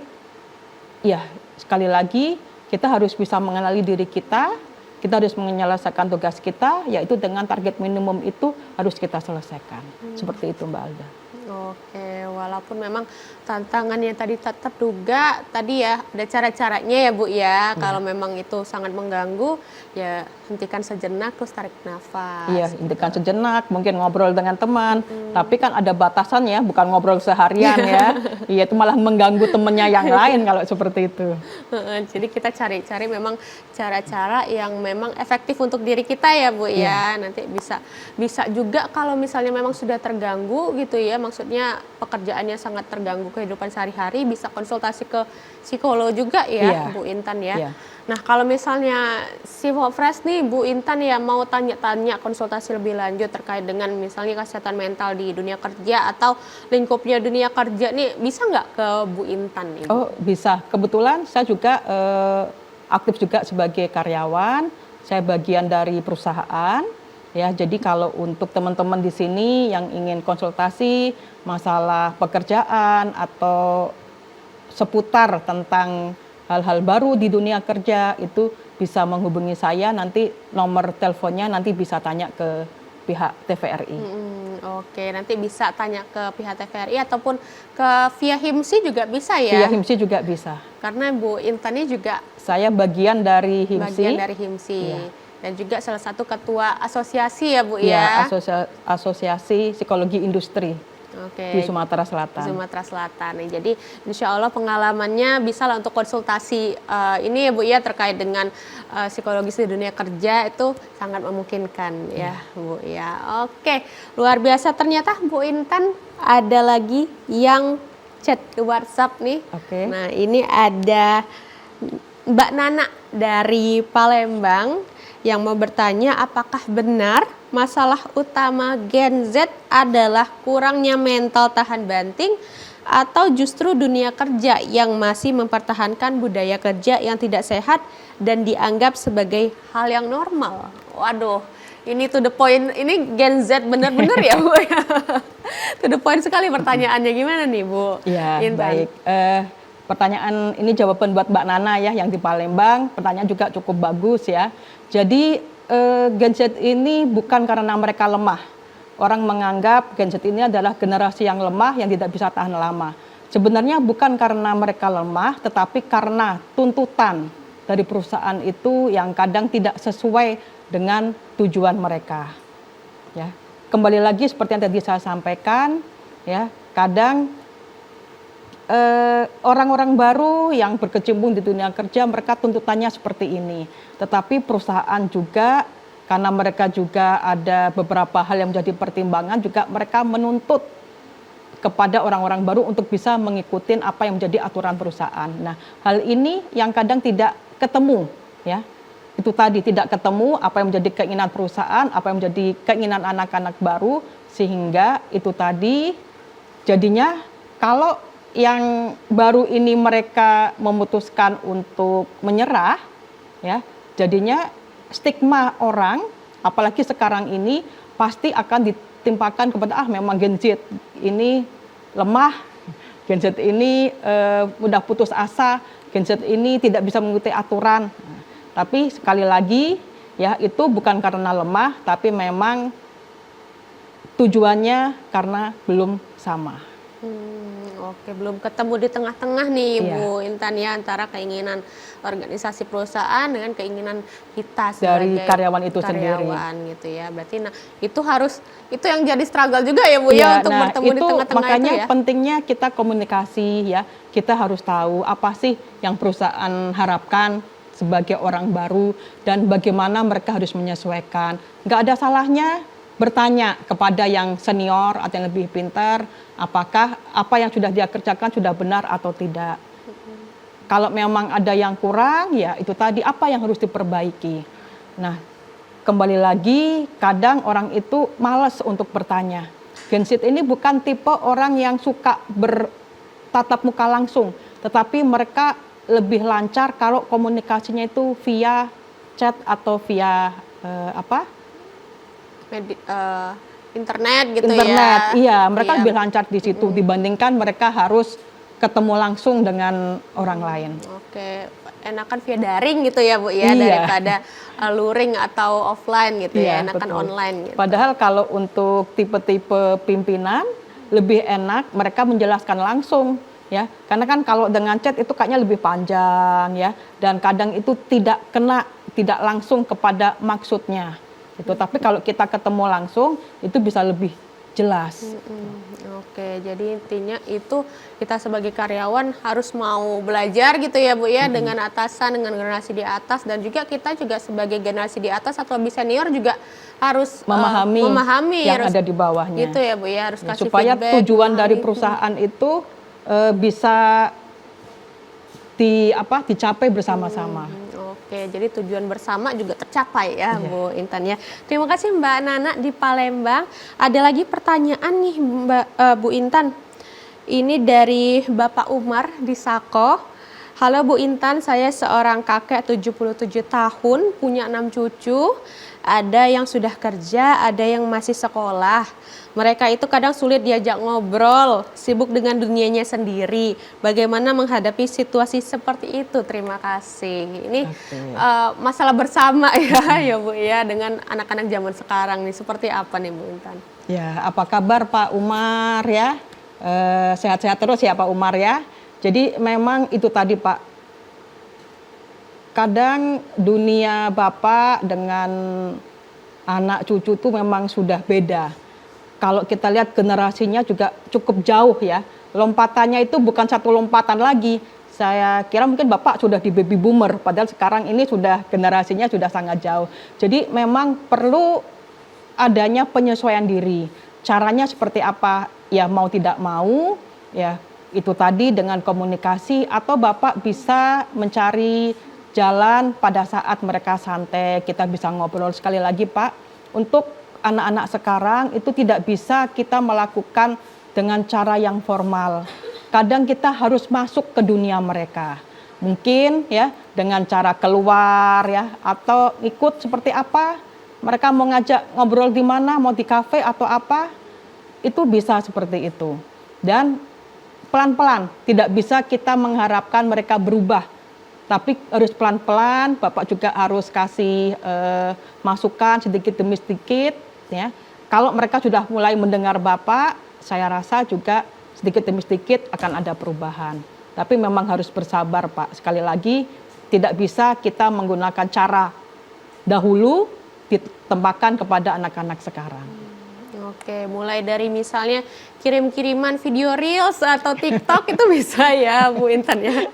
ya sekali lagi kita harus bisa mengenali diri kita harus menyelesaikan tugas kita, yaitu dengan target minimum itu harus kita selesaikan. Seperti itu Mbak Alda. Oke, walaupun memang tantangannya tadi tak terduga, tadi ya ada cara-caranya ya Bu ya. Kalau memang itu sangat mengganggu, ya hentikan sejenak terus tarik nafas. Iya, hentikan sejenak, mungkin ngobrol dengan teman. Tapi kan ada batasan ya, bukan ngobrol seharian ya. Iya, itu malah mengganggu temennya yang lain kalau seperti itu. Jadi kita cari-cari memang cara-cara yang memang efektif untuk diri kita ya Bu ya. Nanti bisa juga kalau misalnya memang sudah terganggu gitu ya, maksudnya pekerjaannya sangat terganggu kehidupan sehari-hari, bisa konsultasi ke psikolog juga ya Bu Intan ya. Nah kalau misalnya si Fresh nih Bu Intan ya mau tanya-tanya konsultasi lebih lanjut terkait dengan misalnya kesehatan mental di dunia kerja atau lingkupnya dunia kerja nih, bisa nggak ke Bu Intan nih? Oh bisa, kebetulan saya juga aktif juga sebagai karyawan, saya bagian dari perusahaan. Ya, jadi kalau untuk teman-teman di sini yang ingin konsultasi masalah pekerjaan atau seputar tentang hal-hal baru di dunia kerja, itu bisa menghubungi saya, nanti nomor teleponnya nanti bisa tanya ke pihak TVRI. Oke, nanti bisa tanya ke pihak TVRI ataupun ke via HIMSI juga bisa ya? Via HIMSI juga bisa. Karena Bu Intan ini juga saya bagian dari HIMSI. Bagian dari HIMSI. Ya. Dan juga salah satu ketua asosiasi ya Bu ya? Ya, Asosiasi Psikologi Industri di Sumatera Selatan. Sumatera Selatan. Nah, jadi insya Allah pengalamannya bisa lah untuk konsultasi ini ya Bu ya, terkait dengan psikologis di dunia kerja itu sangat memungkinkan ya Bu ya. Oke, luar biasa, ternyata Bu Intan ada lagi yang chat di WhatsApp nih. Nah ini ada Mbak Nana dari Palembang yang mau bertanya, apakah benar masalah utama Gen Z adalah kurangnya mental tahan banting atau justru dunia kerja yang masih mempertahankan budaya kerja yang tidak sehat dan dianggap sebagai hal yang normal? Waduh, ini to the point, ini Gen Z benar-benar ya Bu ya? To the point sekali pertanyaannya, gimana nih Bu? Ya, baik. Pertanyaan ini jawaban buat Mbak Nana ya yang di Palembang, pertanyaan juga cukup bagus ya. Jadi Gen Z ini bukan karena mereka lemah. Orang menganggap Gen Z ini adalah generasi yang lemah yang tidak bisa tahan lama. Sebenarnya bukan karena mereka lemah, tetapi karena tuntutan dari perusahaan itu yang kadang tidak sesuai dengan tujuan mereka. Ya, kembali lagi seperti yang tadi saya sampaikan, ya, kadang orang-orang baru yang berkecimpung di dunia kerja, mereka tuntutannya seperti ini. Tetapi perusahaan juga, karena mereka juga ada beberapa hal yang menjadi pertimbangan, juga mereka menuntut kepada orang-orang baru untuk bisa mengikuti apa yang menjadi aturan perusahaan. Nah, hal ini yang kadang tidak ketemu, ya. Itu tadi, tidak ketemu apa yang menjadi keinginan perusahaan, apa yang menjadi keinginan anak-anak baru, sehingga itu tadi jadinya kalau yang baru ini mereka memutuskan untuk menyerah, ya, jadinya stigma orang, apalagi sekarang ini pasti akan ditimpakan kepada memang Gen Z ini lemah, Gen Z ini mudah putus asa, Gen Z ini tidak bisa mengikuti aturan. Tapi sekali lagi ya, itu bukan karena lemah, tapi memang tujuannya karena belum sama. Oke, belum ketemu di tengah-tengah nih Bu Intan ya, antara keinginan organisasi perusahaan dengan keinginan kita sebagai dari karyawan itu sendiri gitu ya. Berarti nah itu yang jadi struggle juga ya Bu ya, untuk bertemu di tengah-tengah makanya itu ya. Pentingnya kita komunikasi ya. Kita harus tahu apa sih yang perusahaan harapkan sebagai orang baru dan bagaimana mereka harus menyesuaikan. Nggak ada salahnya bertanya kepada yang senior atau yang lebih pintar, apakah apa yang sudah dia kerjakan sudah benar atau tidak. kalau memang ada yang kurang, ya itu tadi apa yang harus diperbaiki. Nah, kembali lagi, kadang orang itu malas untuk bertanya. Gen Z ini bukan tipe orang yang suka bertatap muka langsung, tetapi mereka lebih lancar kalau komunikasinya itu via chat atau via Internet gitu internet. ya. Iya, mereka Iya. lebih lancar di situ dibandingkan mereka harus ketemu langsung dengan orang lain. Oke, enakan via daring gitu ya Bu ya, Iya. daripada luring atau offline gitu ya, Iya, enakan betul. online gitu. Padahal kalau untuk tipe-tipe pimpinan lebih enak mereka menjelaskan langsung ya. Karena kan kalau dengan chat itu kayaknya lebih panjang ya, dan kadang itu tidak langsung kepada maksudnya. Itu tapi kalau kita ketemu langsung itu bisa lebih jelas. Oke, jadi intinya itu kita sebagai karyawan harus mau belajar gitu ya Bu ya, dengan atasan, dengan generasi di atas, dan juga kita juga sebagai generasi di atas atau lebih senior juga harus Memahami yang harus ada di bawahnya. gitu ya Bu ya, harus Ya, kasih supaya feedback, tujuan dari memahami. perusahaan itu bisa dicapai bersama-sama. Oke, jadi tujuan bersama juga tercapai ya Iya. Bu Intan ya. Terima kasih Mbak Nana di Palembang. Ada lagi pertanyaan nih Bu Intan. Ini dari Bapak Umar di Sako. Halo Bu Intan, saya seorang kakek 77 tahun, punya 6 cucu. Ada yang sudah kerja, ada yang masih sekolah. Mereka itu kadang sulit diajak ngobrol, sibuk dengan dunianya sendiri. Bagaimana menghadapi situasi seperti itu? Terima kasih. Ini masalah bersama ya, ya Bu ya, dengan anak-anak zaman sekarang nih. Seperti apa nih Bu Intan? Ya, apa kabar Pak Umar ya? Sehat-sehat terus ya Pak Umar ya. Jadi memang itu tadi Pak, kadang dunia Bapak dengan anak cucu itu memang sudah beda. Kalau kita lihat generasinya juga cukup jauh ya. Lompatannya itu bukan satu lompatan lagi. Saya kira mungkin Bapak sudah di baby boomer, padahal sekarang ini sudah generasinya sudah sangat jauh. Jadi memang perlu adanya penyesuaian diri. Caranya seperti apa? Ya mau tidak mau, ya itu tadi dengan komunikasi, atau Bapak bisa mencari jalan pada saat mereka santai, kita bisa ngobrol. Sekali lagi Pak, untuk anak-anak sekarang itu tidak bisa kita melakukan dengan cara yang formal. Kadang kita harus masuk ke dunia mereka. Mungkin ya dengan cara keluar ya, atau ikut seperti apa, mereka mau ngajak ngobrol di mana, mau di kafe atau apa, itu bisa seperti itu. Dan pelan-pelan, tidak bisa kita mengharapkan mereka berubah, tapi harus pelan-pelan. Bapak juga harus kasih masukan sedikit demi sedikit ya. Kalau mereka sudah mulai mendengar Bapak, saya rasa juga sedikit demi sedikit akan ada perubahan. Tapi memang harus bersabar Pak. Sekali lagi, tidak bisa kita menggunakan cara dahulu ditembakkan kepada anak-anak sekarang. Oke, mulai dari misalnya kirim-kiriman video reels atau TikTok itu bisa ya Bu Intan ya?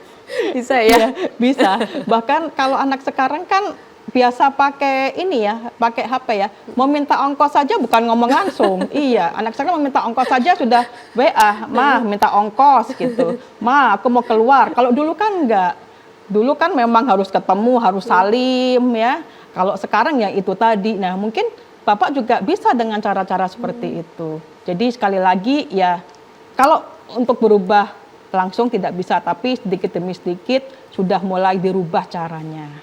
Bisa ya? Bisa. Bahkan kalau anak sekarang kan biasa pakai ini ya, pakai HP ya. Mau minta ongkos saja bukan ngomong langsung. Iya, anak sekarang mau minta ongkos saja sudah WA, "Ma, minta ongkos" gitu. "Ma, aku mau keluar." Kalau dulu kan enggak. Dulu kan memang harus ketemu, harus salim ya. Kalau sekarang ya itu tadi. Nah, mungkin Bapak juga bisa dengan cara-cara seperti itu. Jadi sekali lagi ya, kalau untuk berubah langsung tidak bisa, tapi sedikit demi sedikit sudah mulai dirubah caranya.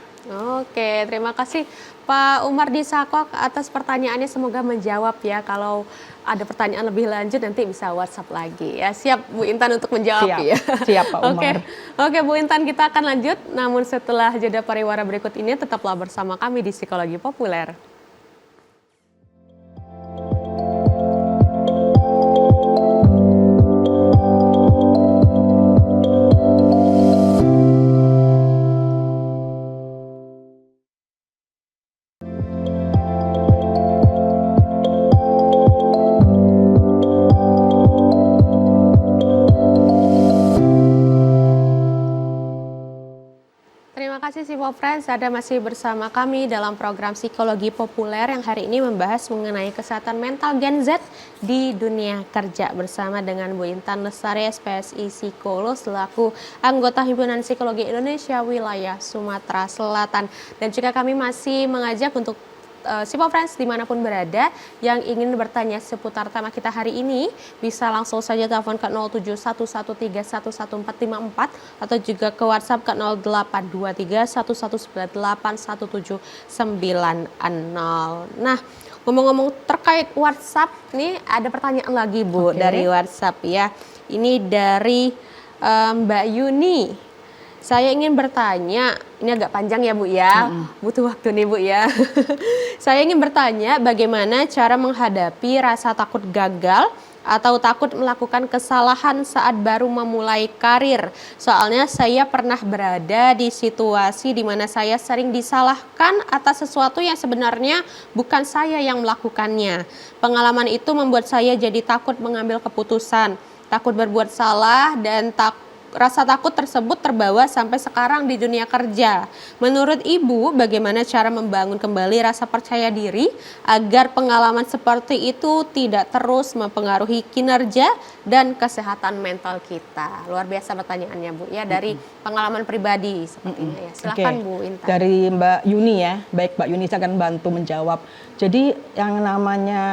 Oke, terima kasih Pak Umar di Sakok atas pertanyaannya, semoga menjawab ya. Kalau ada pertanyaan lebih lanjut nanti bisa WhatsApp lagi ya. Siap Bu Intan untuk menjawab Siap, ya. siap Pak Umar. Oke Bu Intan, kita akan lanjut. Namun setelah jeda pariwara berikut ini tetaplah bersama kami di Psikologi Populer. Terima kasih Cipo Friends, Anda masih bersama kami dalam program Psikologi Populer yang hari ini membahas mengenai kesehatan mental Gen Z di dunia kerja bersama dengan Bu Intan Lestari, SPSI Psikolog selaku anggota Himpunan Psikologi Indonesia Wilayah Sumatera Selatan. Dan juga kami masih mengajak untuk Cipo Friends dimanapun berada yang ingin bertanya seputar tema kita hari ini bisa langsung saja telepon ke 0711311454 atau juga ke WhatsApp ke 082311981790. Nah, ngomong-ngomong terkait WhatsApp nih ada pertanyaan lagi Bu dari WhatsApp ya. Ini dari Mbak Yuni. Saya ingin bertanya, ini agak panjang ya Bu ya, butuh waktu nih Bu ya. Saya ingin bertanya bagaimana cara menghadapi rasa takut gagal atau takut melakukan kesalahan saat baru memulai karir. Soalnya saya pernah berada di situasi di mana saya sering disalahkan atas sesuatu yang sebenarnya bukan saya yang melakukannya. Pengalaman itu membuat saya jadi takut mengambil keputusan, takut berbuat salah dan rasa takut tersebut terbawa sampai sekarang di dunia kerja. Menurut Ibu, bagaimana cara membangun kembali rasa percaya diri agar pengalaman seperti itu tidak terus mempengaruhi kinerja dan kesehatan mental kita? Luar biasa pertanyaannya Bu ya, dari pengalaman pribadi sepertinya ya. Silakan Bu Intan. Dari Mbak Yuni ya, baik Mbak Yuni saya akan bantu menjawab. Jadi yang namanya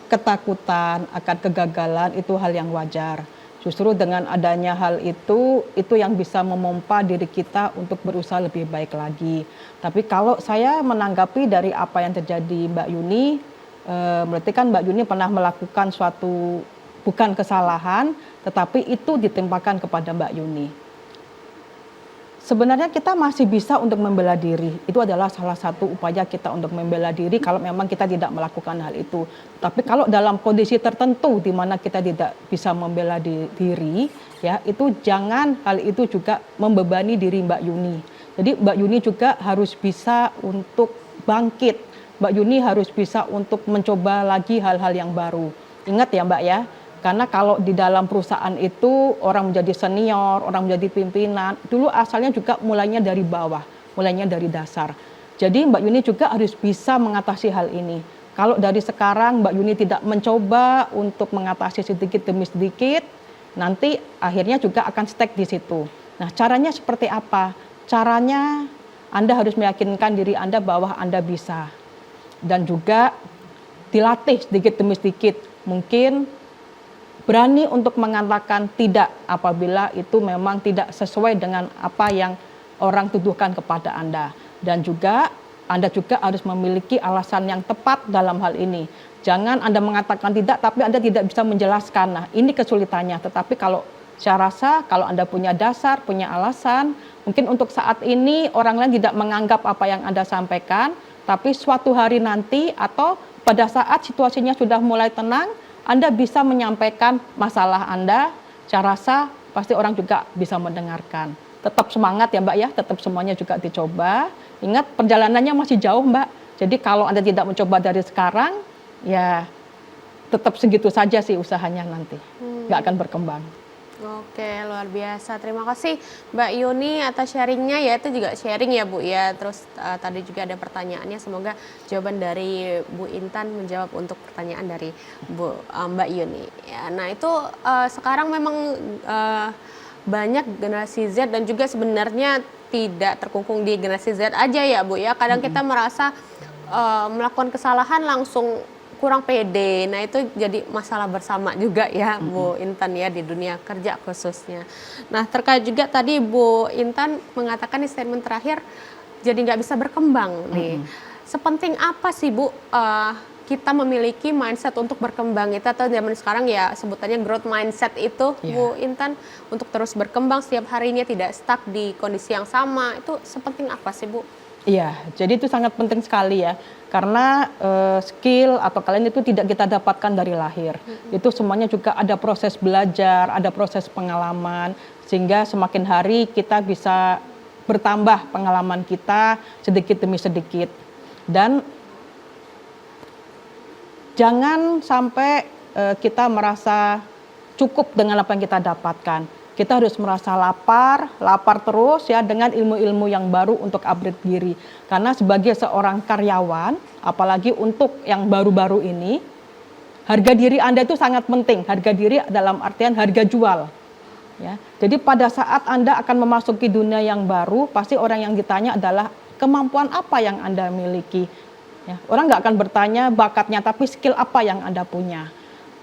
ketakutan akan kegagalan itu hal yang wajar. Justru dengan adanya hal itu yang bisa memompa diri kita untuk berusaha lebih baik lagi. Tapi kalau saya menanggapi dari apa yang terjadi Mbak Yuni, berarti kan Mbak Yuni pernah melakukan suatu bukan kesalahan, tetapi itu ditimpakan kepada Mbak Yuni. Sebenarnya kita masih bisa untuk membela diri. Itu adalah salah satu upaya kita untuk membela diri kalau memang kita tidak melakukan hal itu. Tapi kalau dalam kondisi tertentu di mana kita tidak bisa membela diri, ya itu jangan hal itu juga membebani diri Mbak Yuni. Jadi Mbak Yuni juga harus bisa untuk bangkit. Mbak Yuni harus bisa untuk mencoba lagi hal-hal yang baru. Ingat ya Mbak ya. Karena kalau di dalam perusahaan itu orang menjadi senior, orang menjadi pimpinan, dulu asalnya juga mulainya dari bawah, mulainya dari dasar. Jadi Mbak Yuni juga harus bisa mengatasi hal ini. Kalau dari sekarang Mbak Yuni tidak mencoba untuk mengatasi sedikit demi sedikit, nanti akhirnya juga akan stuck di situ. Nah, caranya seperti apa? Caranya Anda harus meyakinkan diri Anda bahwa Anda bisa. Dan juga dilatih sedikit demi sedikit. Mungkin berani untuk mengatakan tidak apabila itu memang tidak sesuai dengan apa yang orang tuduhkan kepada Anda. Dan juga Anda juga harus memiliki alasan yang tepat dalam hal ini. Jangan Anda mengatakan tidak tapi Anda tidak bisa menjelaskan. Nah, ini kesulitannya. Tetapi kalau saya rasa kalau Anda punya dasar, punya alasan, mungkin untuk saat ini orang lain tidak menganggap apa yang Anda sampaikan, tapi suatu hari nanti atau pada saat situasinya sudah mulai tenang, Anda bisa menyampaikan masalah Anda, saya rasa pasti orang juga bisa mendengarkan. Tetap semangat ya Mbak ya, tetap semuanya juga dicoba. Ingat perjalanannya masih jauh Mbak, jadi kalau Anda tidak mencoba dari sekarang, ya tetap segitu saja sih usahanya nanti, nggak akan berkembang. Oke, luar biasa. Terima kasih Mbak Yuni atas sharingnya ya, itu juga sharing ya Bu ya. Terus tadi juga ada pertanyaannya, semoga jawaban dari Bu Intan menjawab untuk pertanyaan dari Mbak Yuni. Ya, nah itu sekarang memang banyak generasi Z dan juga sebenarnya tidak terkungkung di generasi Z aja ya Bu ya. Kadang kita merasa melakukan kesalahan langsung kurang pede. Nah itu jadi masalah bersama juga ya Bu Intan ya di dunia kerja khususnya. Nah terkait juga tadi Bu Intan mengatakan di statement terakhir jadi nggak bisa berkembang nih. Sepenting apa sih Bu kita memiliki mindset untuk berkembang? Kita tahu zaman sekarang ya sebutannya growth mindset itu Bu Intan, untuk terus berkembang setiap harinya tidak stuck di kondisi yang sama. Itu sepenting apa sih Bu? Iya, jadi itu sangat penting sekali ya, karena skill atau kalian itu tidak kita dapatkan dari lahir. Itu semuanya juga ada proses belajar, ada proses pengalaman, sehingga semakin hari kita bisa bertambah pengalaman kita sedikit demi sedikit. Dan jangan sampai kita merasa cukup dengan apa yang kita dapatkan. Kita harus merasa lapar terus ya dengan ilmu-ilmu yang baru untuk upgrade diri. Karena sebagai seorang karyawan, apalagi untuk yang baru-baru ini, harga diri Anda itu sangat penting. Harga diri dalam artian harga jual. Ya. Jadi pada saat Anda akan memasuki dunia yang baru, pasti orang yang ditanya adalah kemampuan apa yang Anda miliki. Ya. Orang nggak akan bertanya bakatnya, tapi skill apa yang Anda punya.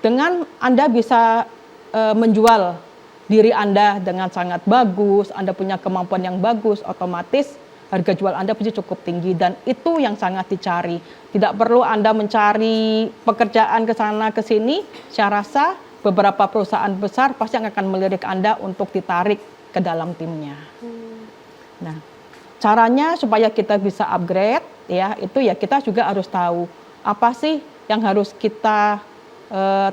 Dengan Anda bisa menjual diri Anda dengan sangat bagus, Anda punya kemampuan yang bagus, otomatis harga jual Anda pasti cukup tinggi dan itu yang sangat dicari. Tidak perlu Anda mencari pekerjaan ke sana ke sini, saya rasa beberapa perusahaan besar pasti akan melirik Anda untuk ditarik ke dalam timnya. Nah, caranya supaya kita bisa upgrade ya, itu ya kita juga harus tahu apa sih yang harus kita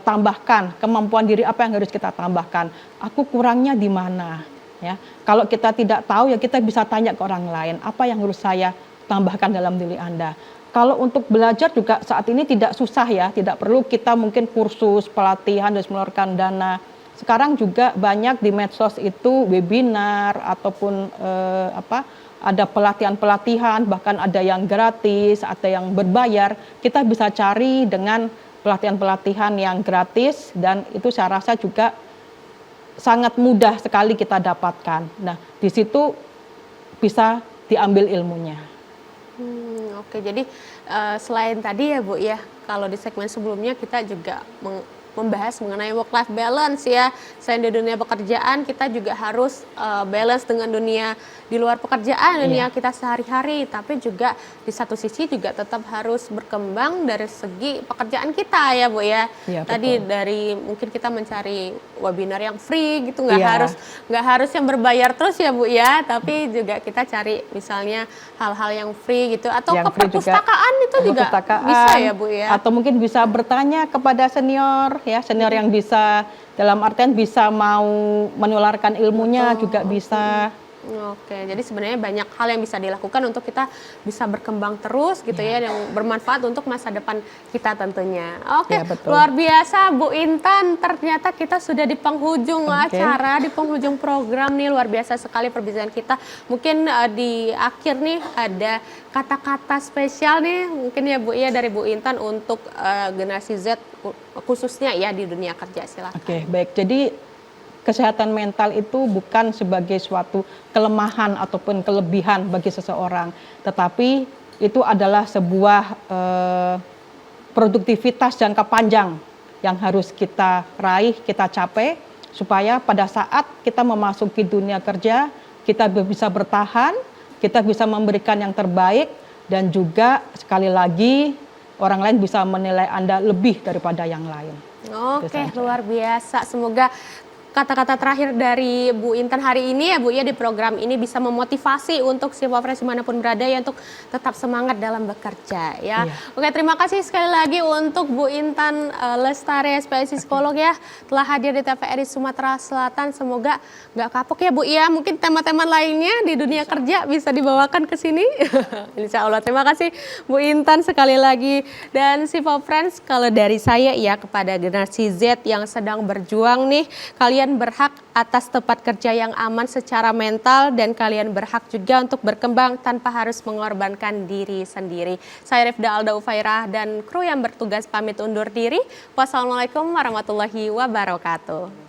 tambahkan, kemampuan diri apa yang harus kita tambahkan. Aku kurangnya di mana? Ya, kalau kita tidak tahu ya kita bisa tanya ke orang lain, apa yang harus saya tambahkan dalam diri Anda. Kalau untuk belajar juga saat ini tidak susah ya, tidak perlu kita mungkin kursus, pelatihan, harus mengeluarkan dana. Sekarang juga banyak di medsos itu webinar ataupun ada pelatihan-pelatihan, bahkan ada yang gratis, ada yang berbayar. Kita bisa cari dengan pelatihan-pelatihan yang gratis dan itu saya rasa juga sangat mudah sekali kita dapatkan. Nah, di situ bisa diambil ilmunya. Oke, jadi selain tadi ya Bu ya, kalau di segmen sebelumnya kita juga membahas mengenai work life balance ya. Selain di dunia pekerjaan, kita juga harus balance dengan dunia di luar pekerjaan, dunia kita sehari-hari, tapi juga di satu sisi juga tetap harus berkembang dari segi pekerjaan kita ya Bu ya. Tadi betul. dari mungkin kita mencari webinar yang free gitu, nggak harus yang berbayar terus ya Bu ya, tapi juga kita cari misalnya hal-hal yang free gitu atau Yang ke perpustakaan itu juga bisa ya Bu ya. Atau mungkin bisa bertanya kepada senior ya, senior yang bisa dalam artian bisa mau menularkan ilmunya juga bisa. Oke, jadi sebenarnya banyak hal yang bisa dilakukan untuk kita bisa berkembang terus gitu ya, yang bermanfaat untuk masa depan kita tentunya. Oke, luar biasa Bu Intan, ternyata kita sudah di penghujung acara, di penghujung program nih, luar biasa sekali perbincangan kita. Mungkin di akhir nih ada kata-kata spesial nih mungkin ya Bu ya dari Bu Intan untuk generasi Z khususnya ya di dunia kerja, silakan. Oke, baik. Jadi kesehatan mental itu bukan sebagai suatu kelemahan ataupun kelebihan bagi seseorang, tetapi itu adalah sebuah produktivitas jangka panjang yang harus kita raih, kita capai, supaya pada saat kita memasuki dunia kerja, kita bisa bertahan, kita bisa memberikan yang terbaik, dan juga sekali lagi orang lain bisa menilai Anda lebih daripada yang lain. Oke, luar biasa. Semoga kata-kata terakhir dari Bu Intan hari ini ya Bu ya di program ini bisa memotivasi untuk siapa fresh dimanapun berada ya untuk tetap semangat dalam bekerja ya. Oke, terima kasih sekali lagi untuk Bu Intan Lestari SPSI Psikolog ya telah hadir di TVRI Sumatera Selatan. Semoga nggak kapok ya Bu ya, mungkin tema-tema lainnya di dunia kerja bisa dibawakan ke sini. Insya Allah. Terima kasih Bu Intan sekali lagi. Dan Siva Friends, kalau dari saya ya kepada generasi Z yang sedang berjuang nih, kalian berhak atas tempat kerja yang aman secara mental dan kalian berhak juga untuk berkembang tanpa harus mengorbankan diri sendiri. Saya Rifda Alda Ufairah dan kru yang bertugas pamit undur diri. Wassalamualaikum warahmatullahi wabarakatuh.